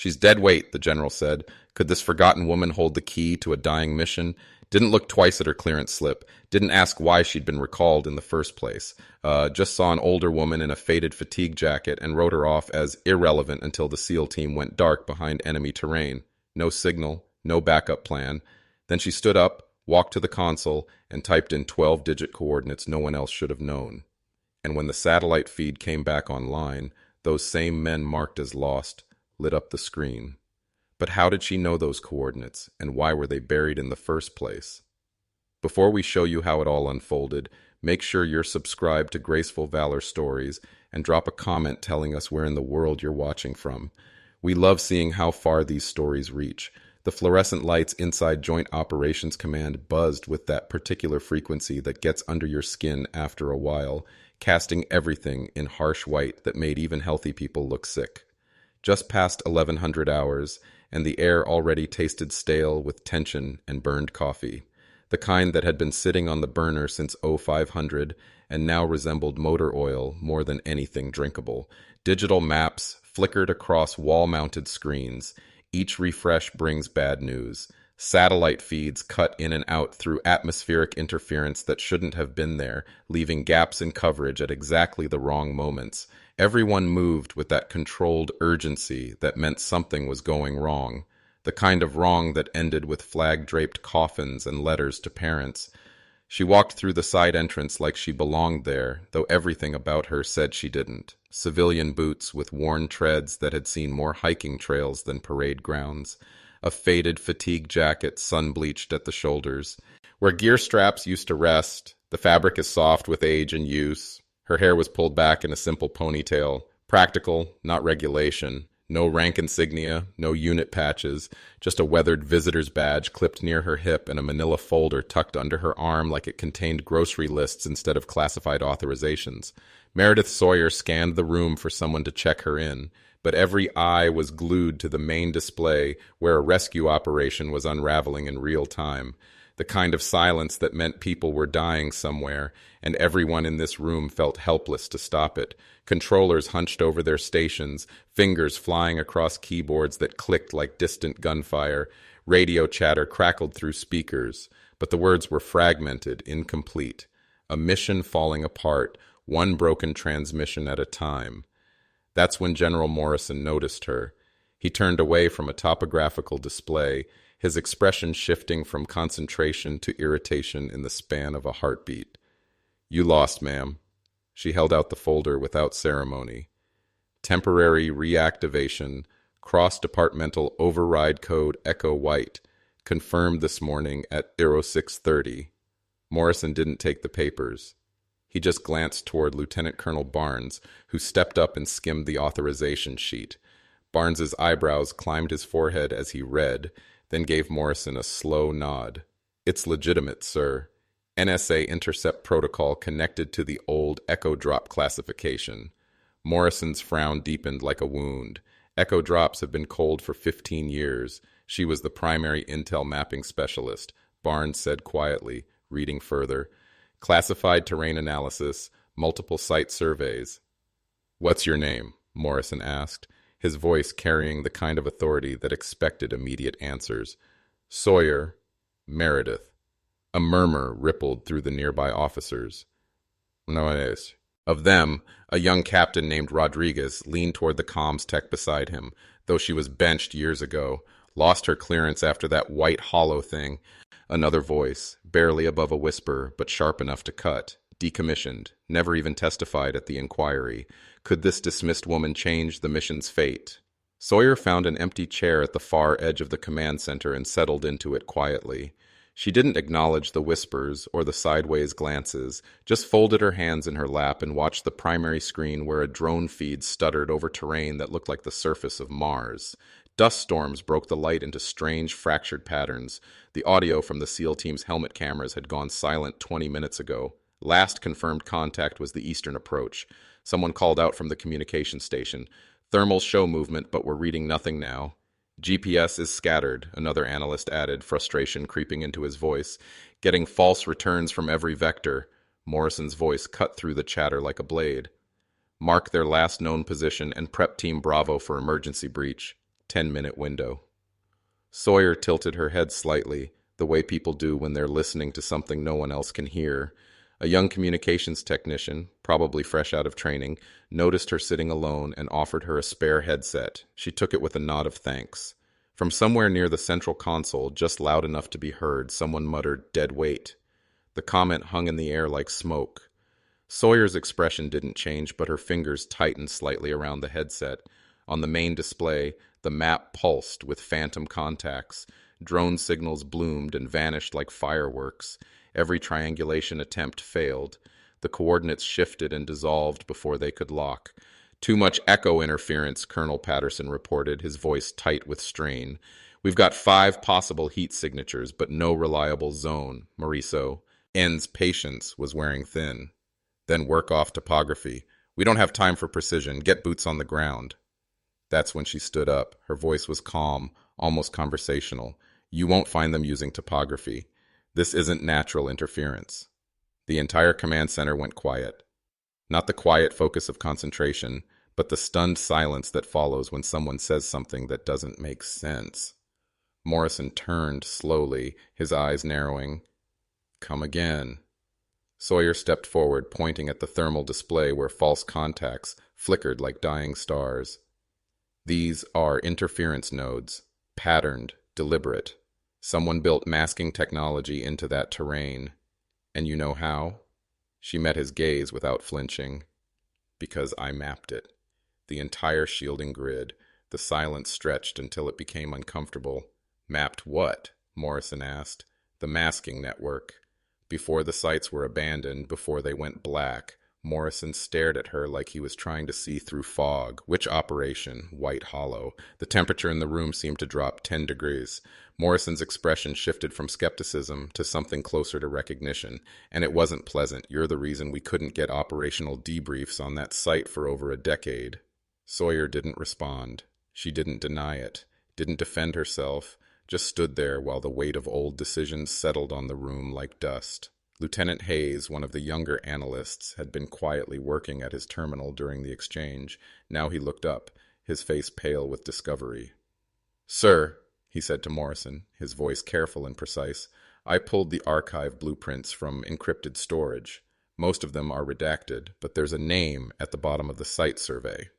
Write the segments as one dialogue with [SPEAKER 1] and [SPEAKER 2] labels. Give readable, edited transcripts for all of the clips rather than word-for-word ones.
[SPEAKER 1] She's dead weight, the general said. Could this forgotten woman hold the key to a dying mission? Didn't look twice at her clearance slip. Didn't ask why she'd been recalled in the first place. Just saw an older woman in a faded fatigue jacket and wrote her off as irrelevant until the SEAL team went dark behind enemy terrain. No signal, no backup plan. Then she stood up, walked to the console, and typed in 12-digit coordinates no one else should have known. And when the satellite feed came back online, those same men marked as lost lit up the screen. But how did she know those coordinates, and why were they buried in the first place? Before we show you how it all unfolded, make sure you're subscribed to Graceful Valor Stories and drop a comment telling us where in the world you're watching from. We love seeing how far these stories reach. The fluorescent lights inside Joint Operations Command buzzed with that particular frequency that gets under your skin after a while, casting everything in harsh white that made even healthy people look sick. Just past 1100 hours, and the air already tasted stale with tension and burned coffee, the kind that had been sitting on the burner since 0500 and now resembled motor oil more than anything drinkable. Digital maps flickered across wall-mounted screens. Each refresh brings bad news. Satellite feeds cut in and out through atmospheric interference that shouldn't have been there, leaving gaps in coverage at exactly the wrong moments. Everyone moved with that controlled urgency that meant something was going wrong, the kind of wrong that ended with flag-draped coffins and letters to parents. She walked through the side entrance like she belonged there, though everything about her said she didn't. Civilian boots with worn treads that had seen more hiking trails than parade grounds. A faded fatigue jacket sun-bleached at the shoulders. Where gear straps used to rest, the fabric is soft with age and use. Her hair was pulled back in a simple ponytail. Practical, not regulation. No rank insignia, no unit patches, just a weathered visitor's badge clipped near her hip and a manila folder tucked under her arm like it contained grocery lists instead of classified authorizations. Meredith Sawyer scanned the room for someone to check her in, but every eye was glued to the main display where a rescue operation was unraveling in real time. The kind of silence that meant people were dying somewhere, and everyone in this room felt helpless to stop it. Controllers hunched over their stations, fingers flying across keyboards that clicked like distant gunfire. Radio chatter crackled through speakers, but the words were fragmented, incomplete. A mission falling apart, one broken transmission at a time. That's when General Morrison noticed her. He turned away from a topographical display, his expression shifting from concentration to irritation in the span of a heartbeat. "You lost, ma'am." She held out the folder without ceremony. "Temporary reactivation, cross-departmental override code Echo White, confirmed this morning at 0630. Morrison didn't take the papers. He just glanced toward Lieutenant Colonel Barnes, who stepped up and skimmed the authorization sheet. Barnes's eyebrows climbed his forehead as he read, then gave Morrison a slow nod. "It's legitimate, sir. NSA intercept protocol connected to the old Echo Drop classification." Morrison's frown deepened like a wound. Echo Drops have been cold for 15 years. She was the primary intel mapping specialist, Barnes said quietly, reading further. "Classified terrain analysis, multiple site surveys." "What's your name?" Morrison asked, his voice carrying the kind of authority that expected immediate answers. "Sawyer, Meredith." A murmur rippled through the nearby officers. "No es." Of them, a young captain named Rodriguez leaned toward the comms tech beside him, though she was benched years ago, lost her clearance after that white hollow thing. Another voice, barely above a whisper, but sharp enough to cut. Decommissioned, never even testified at the inquiry. Could this dismissed woman change the mission's fate? Sawyer found an empty chair at the far edge of the command center and settled into it quietly. She didn't acknowledge the whispers or the sideways glances, just folded her hands in her lap and watched the primary screen where a drone feed stuttered over terrain that looked like the surface of Mars. Dust storms broke the light into strange, fractured patterns. The audio from the SEAL team's helmet cameras had gone silent 20 minutes ago. Last confirmed contact was the eastern approach. Someone called out from the communication station. "Thermals show movement, but we're reading nothing now." "GPS is scattered," another analyst added, frustration creeping into his voice. "Getting false returns from every vector." Morrison's voice cut through the chatter like a blade. "Mark their last known position and prep Team Bravo for emergency breach." 10-minute window. Sawyer tilted her head slightly, the way people do when they're listening to something no one else can hear. A young communications technician, probably fresh out of training, noticed her sitting alone and offered her a spare headset. She took it with a nod of thanks. From somewhere near the central console, just loud enough to be heard, someone muttered, "Dead weight." The comment hung in the air like smoke. Sawyer's expression didn't change, but her fingers tightened slightly around the headset. On the main display, the map pulsed with phantom contacts. Drone signals bloomed and vanished like fireworks. Every triangulation attempt failed. The coordinates shifted and dissolved before they could lock. "Too much echo interference," Colonel Patterson reported, his voice tight with strain. "We've got 5 possible heat signatures, but no reliable zone, Mauricio." N's patience was wearing thin. "Then work off topography. We don't have time for precision. Get boots on the ground." That's when she stood up. Her voice was calm, almost conversational. "You won't find them using topography. This isn't natural interference." The entire command center went quiet. Not the quiet focus of concentration, but the stunned silence that follows when someone says something that doesn't make sense. Morrison turned slowly, his eyes narrowing. "Come again." Sawyer stepped forward, pointing at the thermal display where false contacts flickered like dying stars. "These are interference nodes, patterned, deliberate. Someone built masking technology into that terrain. And you know how?" She met his gaze without flinching. "Because I mapped it." The entire shielding grid. The silence stretched until it became uncomfortable. "Mapped what?" Morrison asked. "The masking network. Before the sites were abandoned, before they went black." Morrison stared at her like he was trying to see through fog. "Which operation?" "White Hollow." The temperature in the room seemed to drop 10 degrees. Morrison's expression shifted from skepticism to something closer to recognition. "And it wasn't pleasant. You're the reason we couldn't get operational debriefs on that site for over a decade." Sawyer didn't respond. She didn't deny it, didn't defend herself, just stood there while the weight of old decisions settled on the room like dust. Lieutenant Hayes, one of the younger analysts, had been quietly working at his terminal during the exchange. Now he looked up, his face pale with discovery. "Sir," he said to Morrison, his voice careful and precise, "I pulled the archive blueprints from encrypted storage. Most of them are redacted, but there's a name at the bottom of the site survey."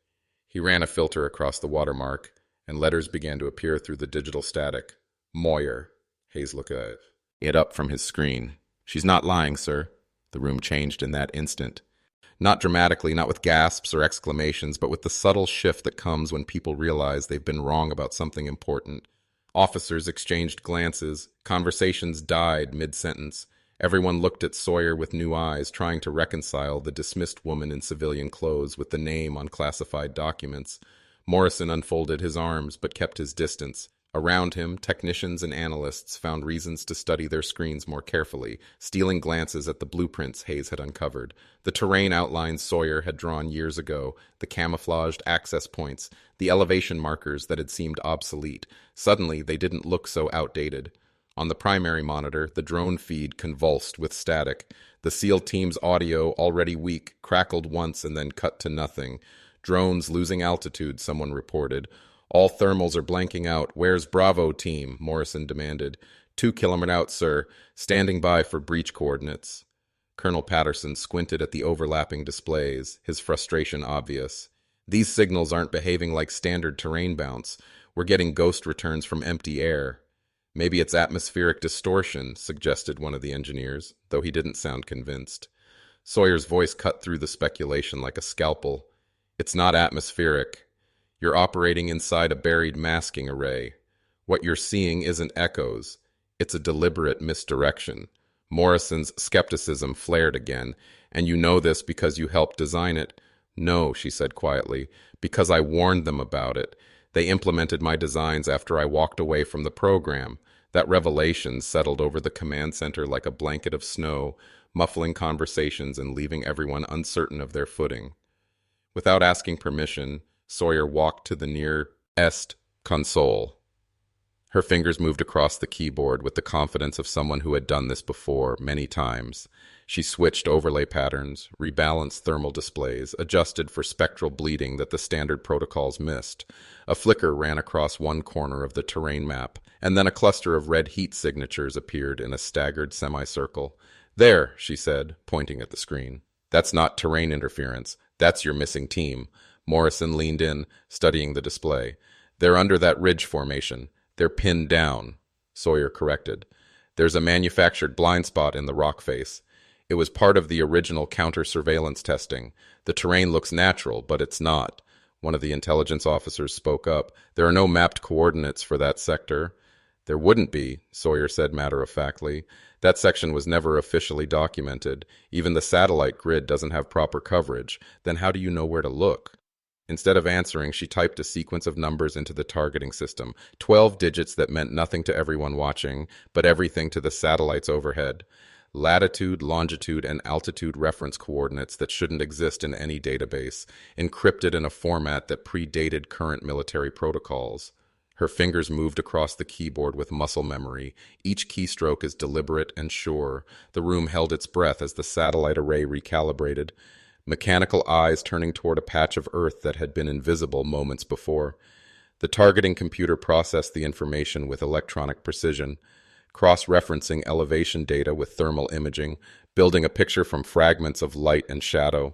[SPEAKER 1] He ran a filter across the watermark, and letters began to appear through the digital static. "Moyer." Hayes looked it up from his screen. "She's not lying, sir." The room changed in that instant. Not dramatically, not with gasps or exclamations, but with the subtle shift that comes when people realize they've been wrong about something important. Officers exchanged glances. Conversations died mid-sentence. Everyone looked at Sawyer with new eyes, trying to reconcile the dismissed woman in civilian clothes with the name on classified documents. Morrison unfolded his arms, but kept his distance. Around him, technicians and analysts found reasons to study their screens more carefully, stealing glances at the blueprints Hayes had uncovered. The terrain outlines Sawyer had drawn years ago, the camouflaged access points, the elevation markers that had seemed obsolete. Suddenly, they didn't look so outdated. On the primary monitor, the drone feed convulsed with static. The SEAL team's audio, already weak, crackled once and then cut to nothing. "Drones losing altitude," someone reported. "All thermals are blanking out. Where's Bravo team?" Morrison demanded. 2 kilometers out, sir. Standing by for breach coordinates." Colonel Patterson squinted at the overlapping displays, his frustration obvious. "These signals aren't behaving like standard terrain bounce. We're getting ghost returns from empty air." "Maybe it's atmospheric distortion," suggested one of the engineers, though he didn't sound convinced. Sawyer's voice cut through the speculation like a scalpel. "It's not atmospheric. You're operating inside a buried masking array. What you're seeing isn't echoes. It's a deliberate misdirection." Morrison's skepticism flared again. "And you know this because you helped design it." "No," she said quietly, "because I warned them about it. They implemented my designs after I walked away from the program." That revelation settled over the command center like a blanket of snow, muffling conversations and leaving everyone uncertain of their footing. Without asking permission, Sawyer walked to the near Est console. Her fingers moved across the keyboard with the confidence of someone who had done this before, many times. She switched overlay patterns, rebalanced thermal displays, adjusted for spectral bleeding that the standard protocols missed. A flicker ran across one corner of the terrain map, and then a cluster of red heat signatures appeared in a staggered semicircle. There, she said, pointing at the screen. That's not terrain interference. That's your missing team. Morrison leaned in, studying the display. They're under that ridge formation. They're pinned down, Sawyer corrected. There's a manufactured blind spot in the rock face. It was part of the original counter-surveillance testing. The terrain looks natural, but it's not. One of the intelligence officers spoke up. There are no mapped coordinates for that sector. There wouldn't be, Sawyer said matter-of-factly. That section was never officially documented. Even the satellite grid doesn't have proper coverage. Then how do you know where to look? Instead of answering, she typed a sequence of numbers into the targeting system, 12 digits that meant nothing to everyone watching, but everything to the satellites overhead. Latitude, longitude, and altitude reference coordinates that shouldn't exist in any database, encrypted in a format that predated current military protocols. Her fingers moved across the keyboard with muscle memory. Each keystroke is deliberate and sure. The room held its breath as the satellite array recalibrated. Mechanical eyes turning toward a patch of Earth that had been invisible moments before. The targeting computer processed the information with electronic precision, cross-referencing elevation data with thermal imaging, building a picture from fragments of light and shadow.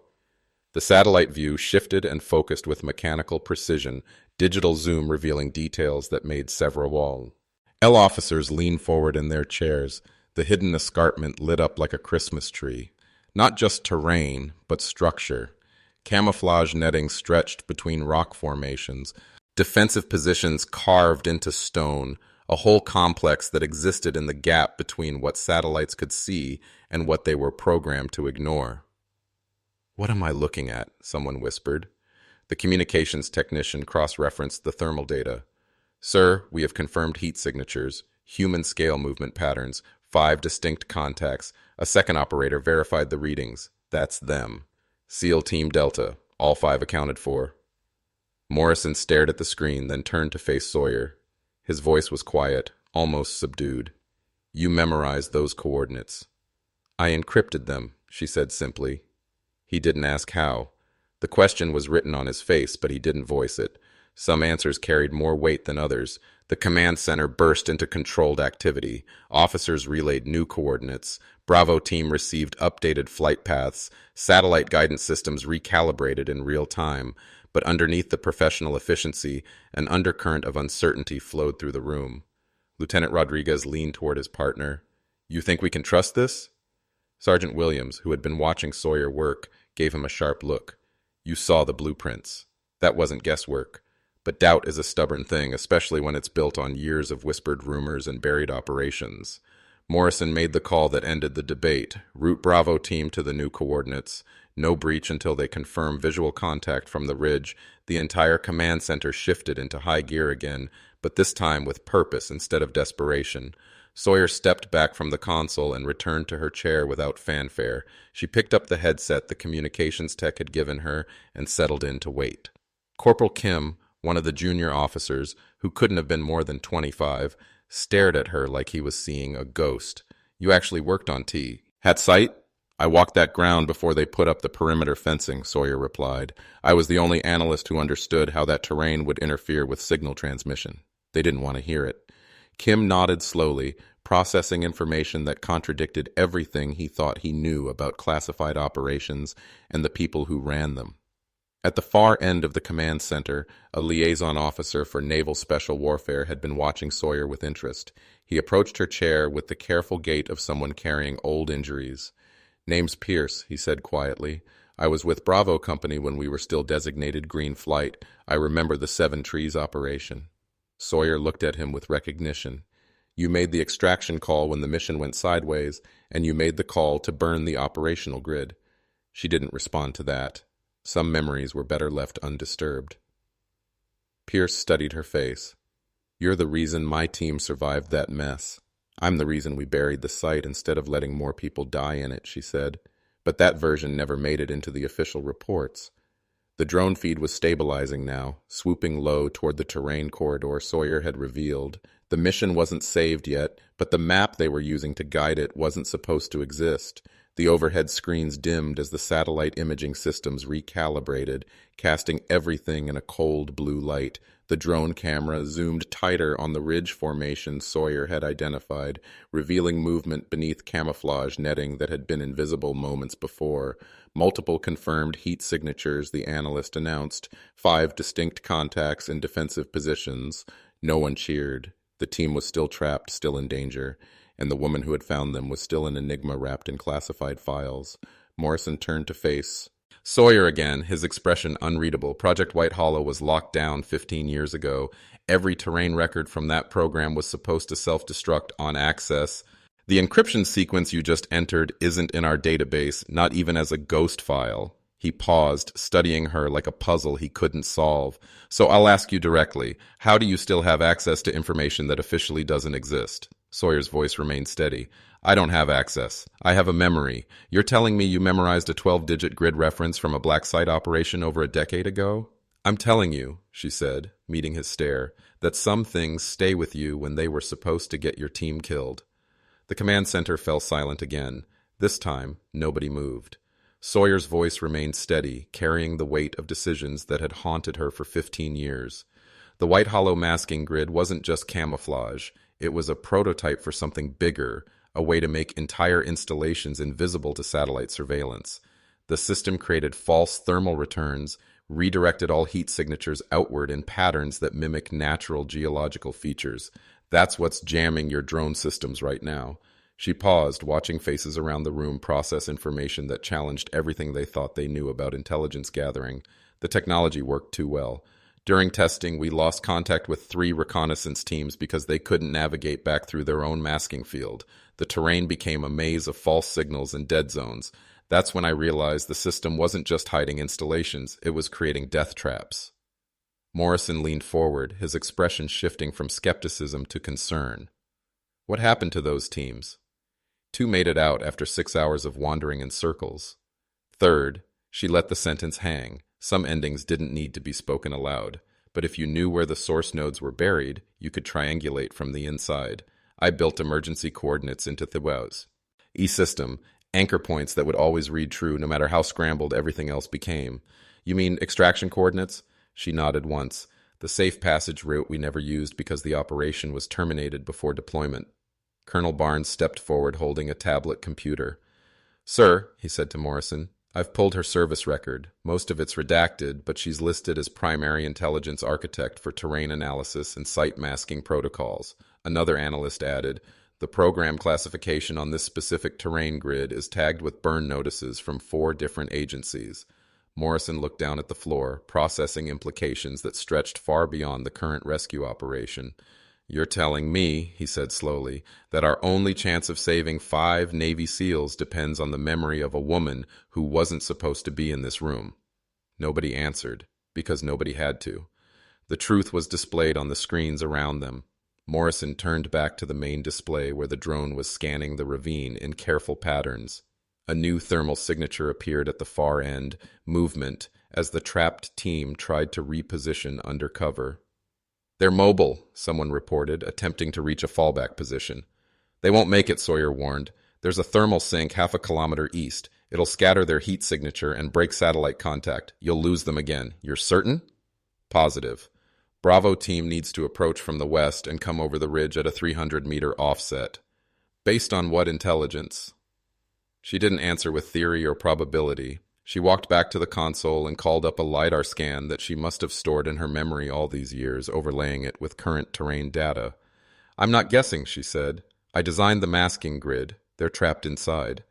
[SPEAKER 1] The satellite view shifted and focused with mechanical precision, digital zoom revealing details that made several L officers leaned forward in their chairs, the hidden escarpment lit up like a Christmas tree. Not just terrain, but structure. Camouflage netting stretched between rock formations, defensive positions carved into stone, a whole complex that existed in the gap between what satellites could see and what they were programmed to ignore. "What am I looking at?" someone whispered. The communications technician cross-referenced the thermal data. "Sir, we have confirmed heat signatures, human scale movement patterns, 5 distinct contacts. A second operator verified the readings. That's them. SEAL Team Delta, all 5 accounted for." Morrison stared at the screen, then turned to face Sawyer. His voice was quiet, almost subdued. "You memorized those coordinates." "I encrypted them," she said simply. He didn't ask how. The question was written on his face, but he didn't voice it. Some answers carried more weight than others. The command center burst into controlled activity. Officers relayed new coordinates. Bravo team received updated flight paths. Satellite guidance systems recalibrated in real time. But underneath the professional efficiency, an undercurrent of uncertainty flowed through the room. Lieutenant Rodriguez leaned toward his partner. "You think we can trust this?" Sergeant Williams, who had been watching Sawyer work, gave him a sharp look. "You saw the blueprints. That wasn't guesswork. But doubt is a stubborn thing, especially when it's built on years of whispered rumors and buried operations." Morrison made the call that ended the debate. Route Bravo team to the new coordinates. No breach until they confirm visual contact from the ridge. The entire command center shifted into high gear again, but this time with purpose instead of desperation. Sawyer stepped back from the console and returned to her chair without fanfare. She picked up the headset the communications tech had given her and settled in to wait. Corporal Kim, one of the junior officers, who couldn't have been more than 25, stared at her like he was seeing a ghost. "You actually worked on T. Had sight?" "I walked that ground before they put up the perimeter fencing," Sawyer replied. "I was the only analyst who understood how that terrain would interfere with signal transmission. They didn't want to hear it." Kim nodded slowly, processing information that contradicted everything he thought he knew about classified operations and the people who ran them. At the far end of the command center, a liaison officer for Naval Special Warfare had been watching Sawyer with interest. He approached her chair with the careful gait of someone carrying old injuries. "Name's Pierce," he said quietly. "I was with Bravo Company when we were still designated Green Flight. I remember the Seven Trees operation." Sawyer looked at him with recognition. "You made the extraction call when the mission went sideways, and you made the call to burn the operational grid." She didn't respond to that. Some memories were better left undisturbed. Pierce studied her face. "You're the reason my team survived that mess. I'm the reason we buried the site instead of letting more people die in it," she said. "But that version never made it into the official reports." The drone feed was stabilizing now, swooping low toward the terrain corridor Sawyer had revealed. The mission wasn't saved yet, but the map they were using to guide it wasn't supposed to exist. The overhead screens dimmed as the satellite imaging systems recalibrated, casting everything in a cold blue light. The drone camera zoomed tighter on the ridge formation Sawyer had identified, revealing movement beneath camouflage netting that had been invisible moments before. Multiple confirmed heat signatures, the analyst announced, 5 distinct contacts in defensive positions. No one cheered. The team was still trapped, still in danger, and the woman who had found them was still an enigma wrapped in classified files. Morrison turned to face Sawyer again, his expression unreadable. Project White Hollow was locked down 15 years ago. Every terrain record from that program was supposed to self-destruct on access. The encryption sequence you just entered isn't in our database, not even as a ghost file. He paused, studying her like a puzzle he couldn't solve. So I'll ask you directly, how do you still have access to information that officially doesn't exist? Sawyer's voice remained steady. I don't have access. I have a memory. You're telling me you memorized a 12-digit grid reference from a black site operation over a decade ago? I'm telling you, she said, meeting his stare, that some things stay with you when they were supposed to get your team killed. The command center fell silent again. This time, nobody moved. Sawyer's voice remained steady, carrying the weight of decisions that had haunted her for 15 years. The White Hollow masking grid wasn't just camouflage. It was a prototype for something bigger, a way to make entire installations invisible to satellite surveillance. The system created false thermal returns, redirected all heat signatures outward in patterns that mimic natural geological features. That's what's jamming your drone systems right now. She paused, watching faces around the room process information that challenged everything they thought they knew about intelligence gathering. The technology worked too well. During testing, we lost contact with 3 reconnaissance teams because they couldn't navigate back through their own masking field. The terrain became a maze of false signals and dead zones. That's when I realized the system wasn't just hiding installations, it was creating death traps. Morrison leaned forward, his expression shifting from skepticism to concern. What happened to those teams? 2 made it out after 6 hours of wandering in circles. Third, she let the sentence hang. Some endings didn't need to be spoken aloud, but if you knew where the source nodes were buried, you could triangulate from the inside. I built emergency coordinates into Thebes. E-system, anchor points that would always read true no matter how scrambled everything else became. You mean extraction coordinates? She nodded once. The safe passage route we never used because the operation was terminated before deployment. Colonel Barnes stepped forward holding a tablet computer. Sir, he said to Morrison, I've pulled her service record. Most of it's redacted, but she's listed as primary intelligence architect for terrain analysis and site masking protocols. Another analyst added, the program classification on this specific terrain grid is tagged with burn notices from 4 different agencies. Morrison looked down at the floor, processing implications that stretched far beyond the current rescue operation. You're telling me, he said slowly, that our only chance of saving 5 Navy SEALs depends on the memory of a woman who wasn't supposed to be in this room. Nobody answered, because nobody had to. The truth was displayed on the screens around them. Morrison turned back to the main display where the drone was scanning the ravine in careful patterns. A new thermal signature appeared at the far end, movement, as the trapped team tried to reposition under cover. They're mobile, someone reported, attempting to reach a fallback position. They won't make it, Sawyer warned. There's a thermal sink half a kilometer east. It'll scatter their heat signature and break satellite contact. You'll lose them again. You're certain? Positive. Bravo team needs to approach from the west and come over the ridge at a 300-meter offset. Based on what intelligence? She didn't answer with theory or probability. She walked back to the console and called up a LiDAR scan that she must have stored in her memory all these years, overlaying it with current terrain data. I'm not guessing, she said. I designed the masking grid. They're trapped inside.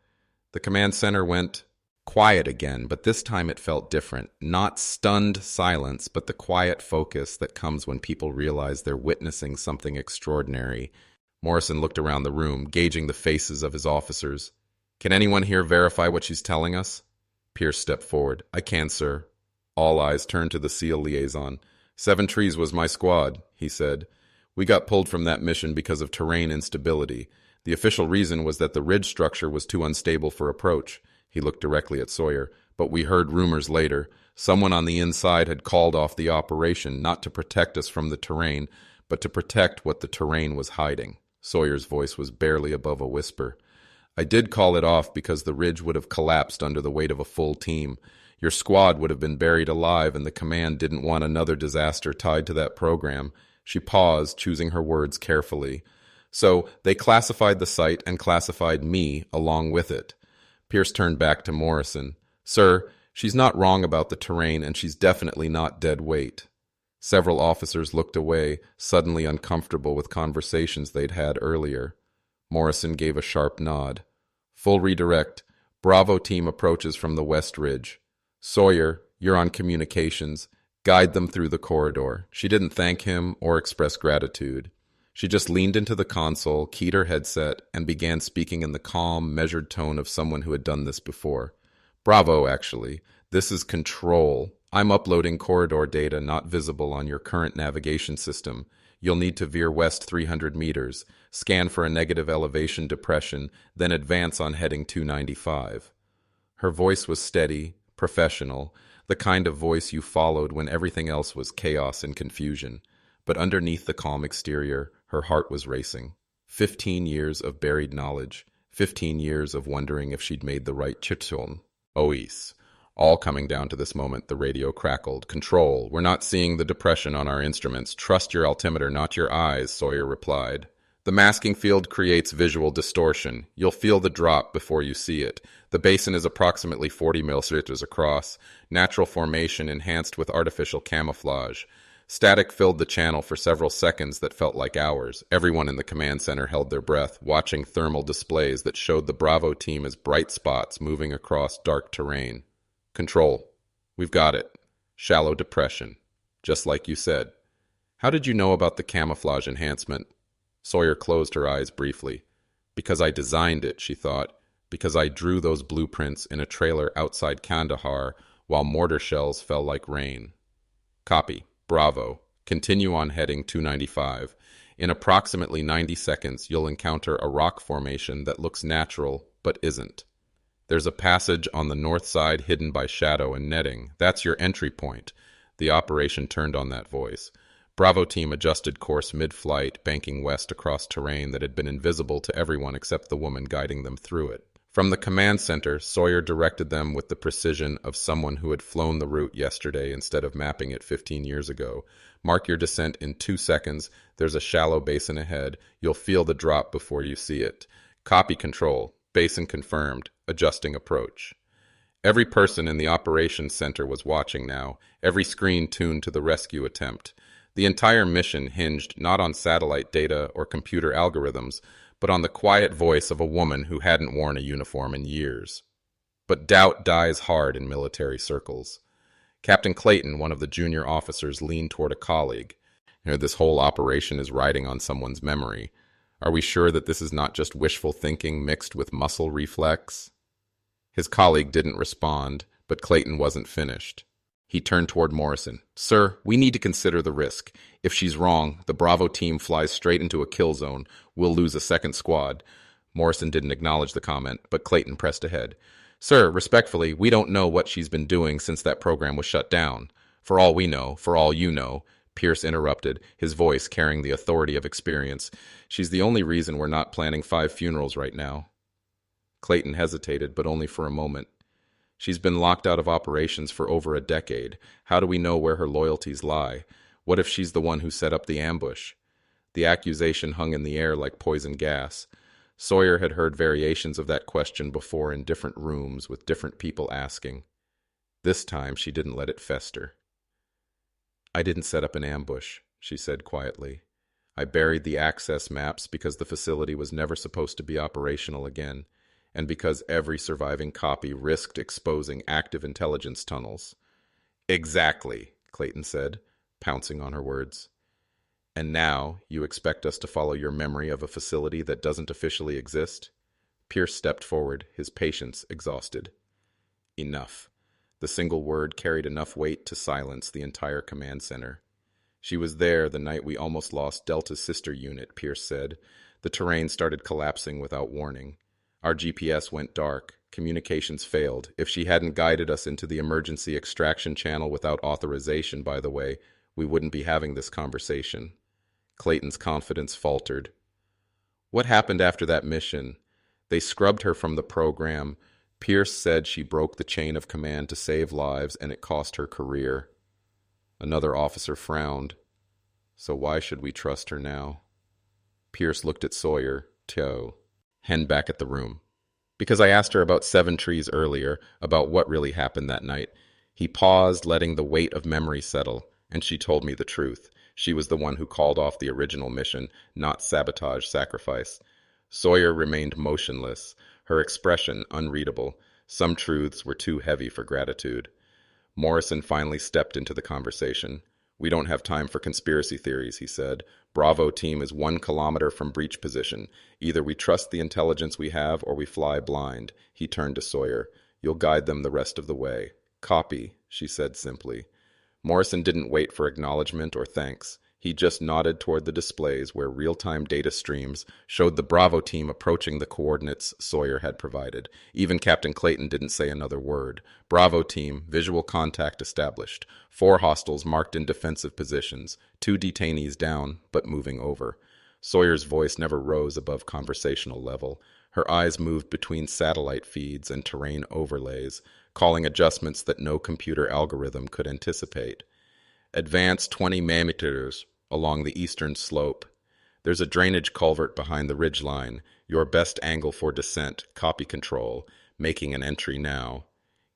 [SPEAKER 1] The command center went quiet again, but this time it felt different. Not stunned silence, but the quiet focus that comes when people realize they're witnessing something extraordinary. Morrison looked around the room, gauging the faces of his officers. Can anyone here verify what she's telling us? Pierce stepped forward. I can, sir. All eyes turned to the SEAL liaison. 7 Trees was my squad, he said. We got pulled from that mission because of terrain instability. The official reason was that the ridge structure was too unstable for approach. He looked directly at Sawyer. But we heard rumors later. Someone on the inside had called off the operation, not to protect us from the terrain, but to protect what the terrain was hiding. Sawyer's voice was barely above a whisper. I did call it off because the ridge would have collapsed under the weight of a full team. Your squad would have been buried alive, and the command didn't want another disaster tied to that program. She paused, choosing her words carefully. So they classified the site and classified me along with it. Pierce turned back to Morrison. Sir, she's not wrong about the terrain, and she's definitely not dead weight. Several officers looked away, suddenly uncomfortable with conversations they'd had earlier. Morrison gave a sharp nod. Full redirect. Bravo team approaches from the west ridge. Sawyer, you're on communications. Guide them through the corridor. She didn't thank him or express gratitude. She just leaned into the console, keyed her headset, and began speaking in the calm, measured tone of someone who had done this before. Bravo, actually. This is Control. I'm uploading corridor data not visible on your current navigation system. You'll need to veer west 300 meters, scan for a negative elevation depression, then advance on heading 295. Her voice was steady, professional, the kind of voice you followed when everything else was chaos and confusion. But underneath the calm exterior, her heart was racing. 15 years of buried knowledge, 15 years of wondering if she'd made the right chichon. Ois. All coming down to this moment, the radio crackled. Control, we're not seeing the depression on our instruments. Trust your altimeter, not your eyes, Sawyer replied. The masking field creates visual distortion. You'll feel the drop before you see it. The basin is approximately 40 millimeters across, natural formation enhanced with artificial camouflage. Static filled the channel for several seconds that felt like hours. Everyone in the command center held their breath, watching thermal displays that showed the Bravo team as bright spots moving across dark terrain. Control. We've got it. Shallow depression. Just like you said. How did you know about the camouflage enhancement? Sawyer closed her eyes briefly. Because I designed it, she thought. Because I drew those blueprints in a trailer outside Kandahar while mortar shells fell like rain. Copy. Bravo. Continue on heading 295. In approximately 90 seconds, you'll encounter a rock formation that looks natural, but isn't. There's a passage on the north side hidden by shadow and netting. That's your entry point. The operation turned on that voice. Bravo team adjusted course mid-flight, banking west across terrain that had been invisible to everyone except the woman guiding them through it. From the command center, Sawyer directed them with the precision of someone who had flown the route yesterday instead of mapping it 15 years ago. Mark your descent in 2 seconds. There's a shallow basin ahead. You'll feel the drop before you see it. Copy. Control. Basin confirmed. Adjusting approach. Every person in the operations center was watching now, every screen tuned to the rescue attempt. The entire mission hinged not on satellite data or computer algorithms, but on the quiet voice of a woman who hadn't worn a uniform in years. But doubt dies hard in military circles. Captain Clayton, one of the junior officers, leaned toward a colleague. This whole operation is riding on someone's memory. Are we sure that this is not just wishful thinking mixed with muscle reflex? His colleague didn't respond, but Clayton wasn't finished. He turned toward Morrison. Sir, we need to consider the risk. If she's wrong, the Bravo team flies straight into a kill zone. We'll lose a second squad. Morrison didn't acknowledge the comment, but Clayton pressed ahead. Sir, respectfully, we don't know what she's been doing since that program was shut down. For all we know, for all you know, Pierce interrupted, his voice carrying the authority of experience. She's the only reason we're not planning 5 funerals right now. Clayton hesitated, but only for a moment. She's been locked out of operations for over a decade. How do we know where her loyalties lie? What if she's the one who set up the ambush? The accusation hung in the air like poison gas. Sawyer had heard variations of that question before in different rooms with different people asking. This time she didn't let it fester. I didn't set up an ambush, she said quietly. I buried the access maps because the facility was never supposed to be operational again, and because every surviving copy risked exposing active intelligence tunnels. Exactly, Clayton said, pouncing on her words. And now you expect us to follow your memory of a facility that doesn't officially exist? Pierce stepped forward, his patience exhausted. Enough. The single word carried enough weight to silence the entire command center. She was there the night we almost lost Delta's sister unit, Pierce said. The terrain started collapsing without warning. Our GPS went dark. Communications failed. If she hadn't guided us into the emergency extraction channel without authorization, by the way, we wouldn't be having this conversation. Clayton's confidence faltered. What happened after that mission? They scrubbed her from the program. Pierce said she broke the chain of command to save lives, and it cost her career. Another officer frowned. So why should we trust her now? Pierce looked at Sawyer, Hen back at the room. Because I asked her about Seven Trees earlier, about what really happened that night. He paused, letting the weight of memory settle, and she told me the truth. She was the one who called off the original mission, not sabotage sacrifice. Sawyer remained motionless, her expression unreadable. Some truths were too heavy for gratitude. Morrison finally stepped into the conversation. We don't have time for conspiracy theories, he said. Bravo team is 1 kilometer from breach position. Either we trust the intelligence we have or we fly blind. He turned to Sawyer. You'll guide them the rest of the way. Copy, she said simply. Morrison didn't wait for acknowledgement or thanks. He just nodded toward the displays where real-time data streams showed the Bravo team approaching the coordinates Sawyer had provided. Even Captain Clayton didn't say another word. Bravo team, visual contact established. 4 hostiles marked in defensive positions. 2 detainees down, but moving over. Sawyer's voice never rose above conversational level. Her eyes moved between satellite feeds and terrain overlays, calling adjustments that no computer algorithm could anticipate. Advance 20 meters along the eastern slope. There's a drainage culvert behind the ridgeline. Your best angle for descent. Copy control. Making an entry now.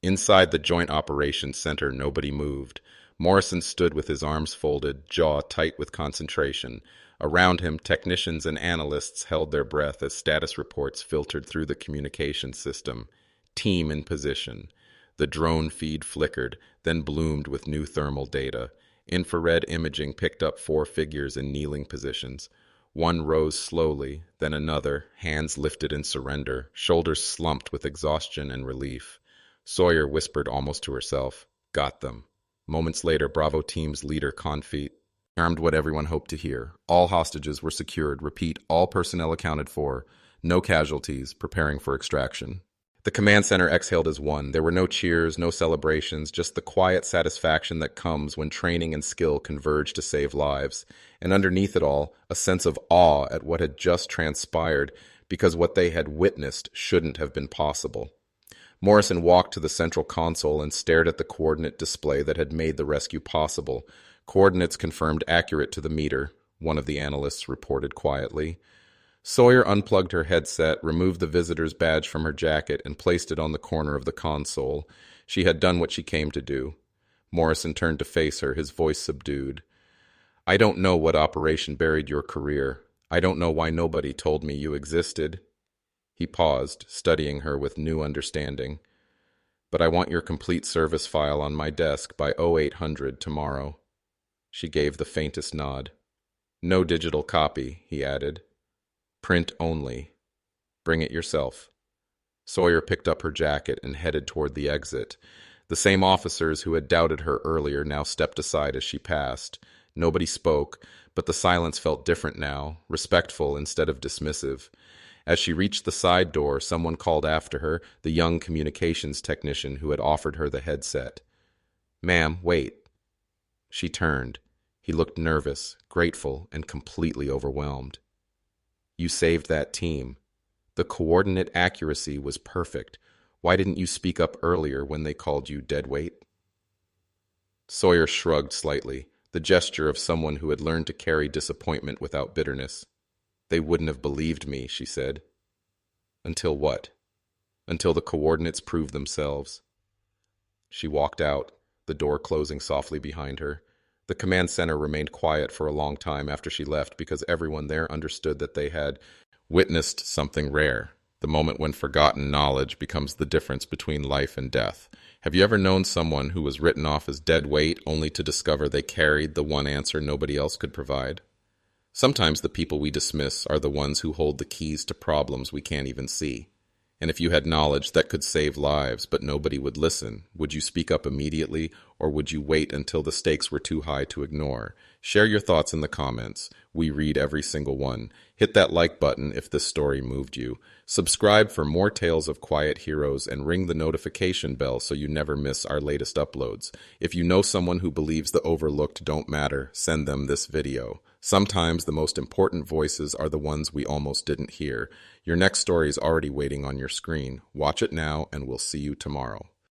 [SPEAKER 1] Inside the Joint Operations Center, nobody moved. Morrison stood with his arms folded, jaw tight with concentration. Around him, technicians and analysts held their breath as status reports filtered through the communications system. Team in position. The drone feed flickered, then bloomed with new thermal data. Infrared imaging picked up 4 figures in kneeling positions. One rose slowly, then another, hands lifted in surrender, shoulders slumped with exhaustion and relief. Sawyer whispered almost to herself, "Got them." Moments later, Bravo team's leader confirmed what everyone hoped to hear. All hostages were secured. Repeat, all personnel accounted for. No casualties, preparing for extraction. The command center exhaled as one. There were no cheers, no celebrations, just the quiet satisfaction that comes when training and skill converge to save lives. And underneath it all, a sense of awe at what had just transpired, because what they had witnessed shouldn't have been possible. Morrison walked to the central console and stared at the coordinate display that had made the rescue possible. Coordinates confirmed accurate to the meter, one of the analysts reported quietly. Sawyer unplugged her headset, removed the visitor's badge from her jacket, and placed it on the corner of the console. She had done what she came to do. Morrison turned to face her, his voice subdued. "I don't know what operation buried your career. I don't know why nobody told me you existed." He paused, studying her with new understanding. "But I want your complete service file on my desk by 0800 tomorrow." She gave the faintest nod. "No digital copy," he added. "Print only. Bring it yourself." Sawyer picked up her jacket and headed toward the exit. The same officers who had doubted her earlier now stepped aside as she passed. Nobody spoke, but the silence felt different now, respectful instead of dismissive. As she reached the side door, someone called after her, the young communications technician who had offered her the headset. "Ma'am, wait." She turned. He looked nervous, grateful, and completely overwhelmed. "You saved that team. The coordinate accuracy was perfect. Why didn't you speak up earlier when they called you deadweight?" Sawyer shrugged slightly, the gesture of someone who had learned to carry disappointment without bitterness. "They wouldn't have believed me," she said. "Until what?" "Until the coordinates proved themselves." She walked out, the door closing softly behind her. The command center remained quiet for a long time after she left because everyone there understood that they had witnessed something rare, the moment when forgotten knowledge becomes the difference between life and death. Have you ever known someone who was written off as dead weight only to discover they carried the one answer nobody else could provide? Sometimes the people we dismiss are the ones who hold the keys to problems we can't even see. And if you had knowledge that could save lives, but nobody would listen, would you speak up immediately, or would you wait until the stakes were too high to ignore? Share your thoughts in the comments. We read every single one. Hit that like button if this story moved you. Subscribe for more tales of quiet heroes and ring the notification bell so you never miss our latest uploads. If you know someone who believes the overlooked don't matter, send them this video. Sometimes the most important voices are the ones we almost didn't hear. Your next story is already waiting on your screen. Watch it now, and we'll see you tomorrow.